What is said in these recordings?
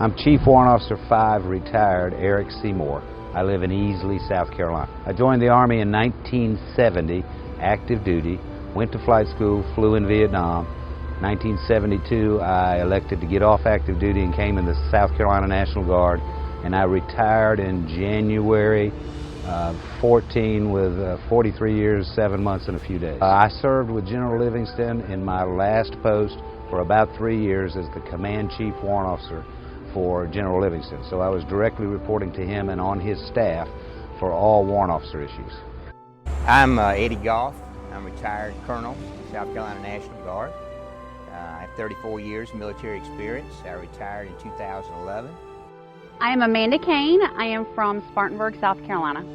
I'm Chief Warrant Officer 5, retired Eric Seymour. I live in Easley, South Carolina. I joined the Army in 1970, active duty, went to flight school, flew in Vietnam. 1972, I elected to get off active duty and came in the South Carolina National Guard, and I retired in January 14 with 43 years, 7 months, and a few days. I served with General Livingston in my last post for about 3 years as the Command Chief Warrant Officer for General Livingston. So I was directly reporting to him and on his staff for all warrant officer issues. I'm Eddie Goff. I'm retired Colonel, South Carolina National Guard. I have 34 years of military experience. I retired in 2011. I am Amanda Kane. I am from Spartanburg, South Carolina.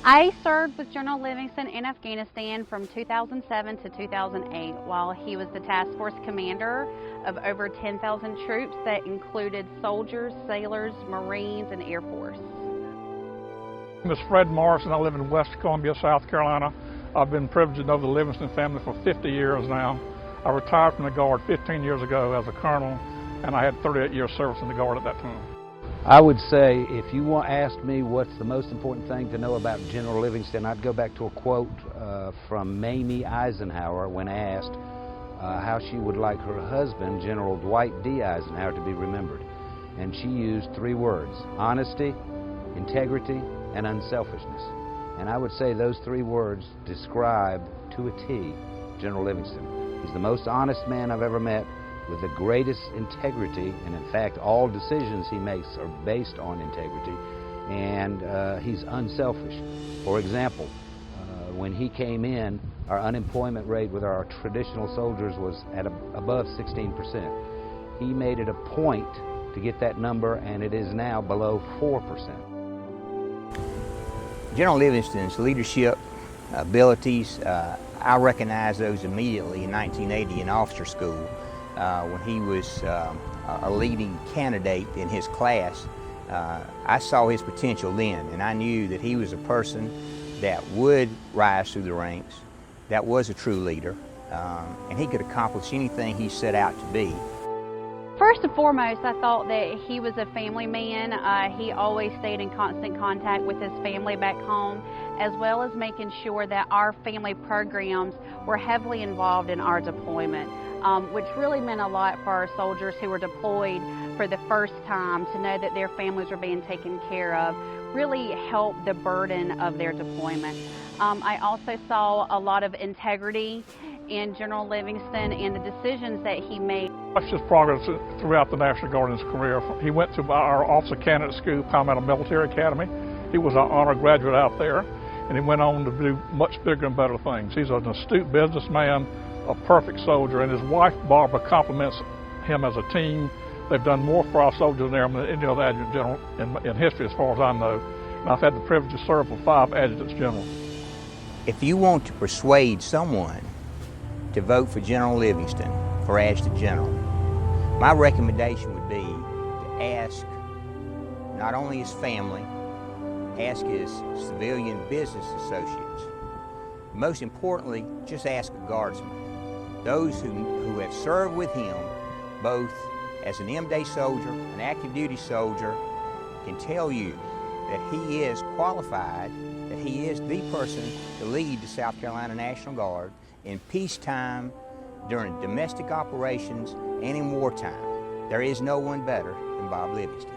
I served with General Livingston in Afghanistan from 2007 to 2008 while he was the task force commander of over 10,000 troops that included soldiers, sailors, Marines, and Air Force. My name is Fred Morrison. I live in West Columbia, South Carolina. I've been privileged to know the Livingston family for 50 years now. I retired from the Guard 15 years ago as a colonel, and I had 38 years service in the Guard at that time. I would say if you asked me what's the most important thing to know about General Livingston, I'd go back to a quote from Mamie Eisenhower when asked how she would like her husband, General Dwight D. Eisenhower, to be remembered. And she used 3 words: honesty, integrity, and unselfishness. And I would say those 3 words describe to a T General Livingston. He's the most honest man I've ever met, with the greatest integrity, and in fact all decisions he makes are based on integrity, and he's unselfish. For example, when he came in, our unemployment rate with our traditional soldiers was at above 16%. He made it a point to get that number, and it is now below 4%. General Livingston's leadership abilities, I recognized those immediately in 1980 in officer school. When he was a leading candidate in his class, I saw his potential then, and I knew that he was a person that would rise through the ranks, that was a true leader, and he could accomplish anything he set out to be. First and foremost, I thought that he was a family man. He always stayed in constant contact with his family back home, as well as making sure that our family programs were heavily involved in our deployment, which really meant a lot for our soldiers who were deployed for the first time. To know that their families were being taken care of really helped the burden of their deployment. I also saw a lot of integrity in General Livingston and the decisions that he made. Watched his progress throughout the National Guard in his career. He went to our Officer Candidate School, Palmetto Military Academy. He was an honor graduate out there, and he went on to do much bigger and better things. He's an astute businessman, a perfect soldier, and his wife Barbara compliments him as a team. They've done more for our soldiers there than any other adjutant general in history, as far as I know. And I've had the privilege to serve with 5 adjutants general. If you want to persuade someone to vote for General Livingston for Adjutant General, my recommendation would be to ask not only his family, ask his civilian business associates. Most importantly, just ask a Guardsman. Those who have served with him, both as an M-Day soldier, an active duty soldier, can tell you that he is qualified, that he is the person to lead the South Carolina National Guard in peacetime, during domestic operations, and in wartime. There is no one better than Bob Livingston.